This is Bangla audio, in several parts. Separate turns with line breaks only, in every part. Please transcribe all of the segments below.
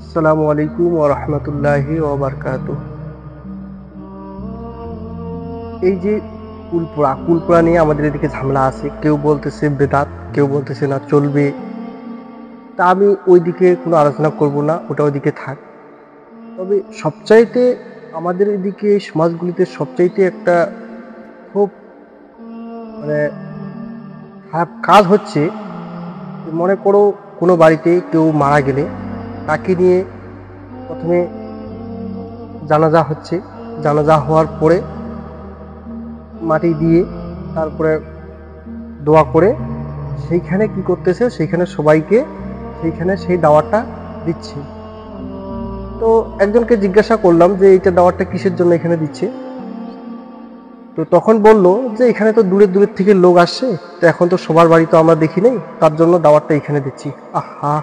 আসসালামু আলাইকুম ওয়া রাহমাতুল্লাহি ওয়া বারাকাতুহু। এই যে কুলপোড়া নিয়ে আমাদের এদিকে ঝামেলা আছে। কেউ বলতেছে বেদাত, কেউ বলতেছে না চলবে। তা আমি ওইদিকে কোনো আলোচনা করব না, ওটা ওইদিকে থাক। তবে সবচাইতে আমাদের এদিকে সমাজগুলিতে সবচাইতে একটা খুব মানে খারাপ কাজ হচ্ছে, মনে করো কোনো বাড়িতে কেউ মারা গেলে তাকে নিয়ে প্রথমে জানাজা হচ্ছে, জানাজা হওয়ার পরে মাটি দিয়ে তারপরে দোয়া করে সেইখানে কি করতেছে, সেইখানে সবাইকে সেইখানে সেই দাওয়াতটা দিচ্ছে। তো একজনকে জিজ্ঞাসা করলাম যে এইটা দাওয়াতটা কিসের জন্য এখানে দিচ্ছে। তো তখন বলল যে এখানে তো দূরের থেকে লোক আসছে, তো এখন তো সবার বাড়ি তো আমরা দেখি নেই, তার জন্য দাওয়াতটা এখানে দিচ্ছি। আহা,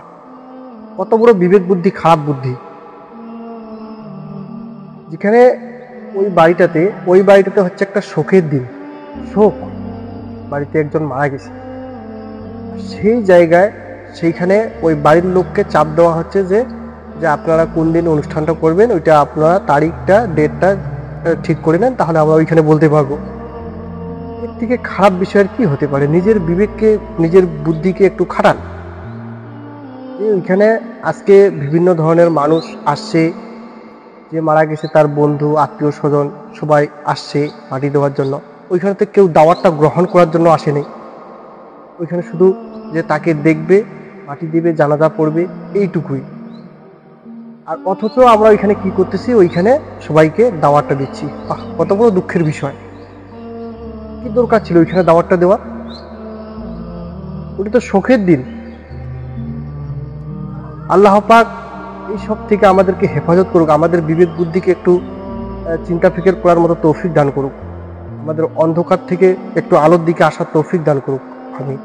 কত বড় বিবেক বুদ্ধি, খারাপ বুদ্ধি। যেখানে ওই বাড়িটাতে হচ্ছে একটা শোকের দিন, শোক, বাড়িতে একজন মারা গেছে, সেই জায়গায় সেইখানে ওই বাড়ির লোককে চাপ দেওয়া হচ্ছে যে যে আপনারা কোন দিন অনুষ্ঠানটা করবেন, ওইটা আপনারা তারিখটা ডেটটা ঠিক করে নেন, তাহলে আমরা ওইখানে বলতে পারবো। এর থেকে খারাপ বিষয় আর কি হতে পারে? নিজের বিবেককে, নিজের বুদ্ধিকে একটু খাটান। ওইখানে আজকে বিভিন্ন ধরনের মানুষ আসছে, যে মারা গেছে তার বন্ধু আত্মীয় স্বজন সবাই আসছে মাটি দেওয়ার জন্য। ওইখানে তো কেউ দাওয়াতটা গ্রহণ করার জন্য আসেনি। ওইখানে শুধু যে তাকে দেখবে, মাটি দিবে, জানাজা পড়বে, এইটুকুই। আর অথচ আমরা ওইখানে কি করতেছি, ওইখানে সবাইকে দাওয়াতটা দিচ্ছি। কত বড় দুঃখের বিষয়। কি দরকার ছিল ওইখানে দাওয়াতটা দেওয়া? ওটা তো শোকের দিন। আল্লাহ পাক এইসব থেকে আমাদেরকে হেফাজত করুক, আমাদের বিবেক বুদ্ধিকে একটু চিন্তা ফিকির করার মতো তৌফিক দান করুক, আমাদের অন্ধকার থেকে একটু আলোর দিকে আসার তৌফিক দান করুক। আমি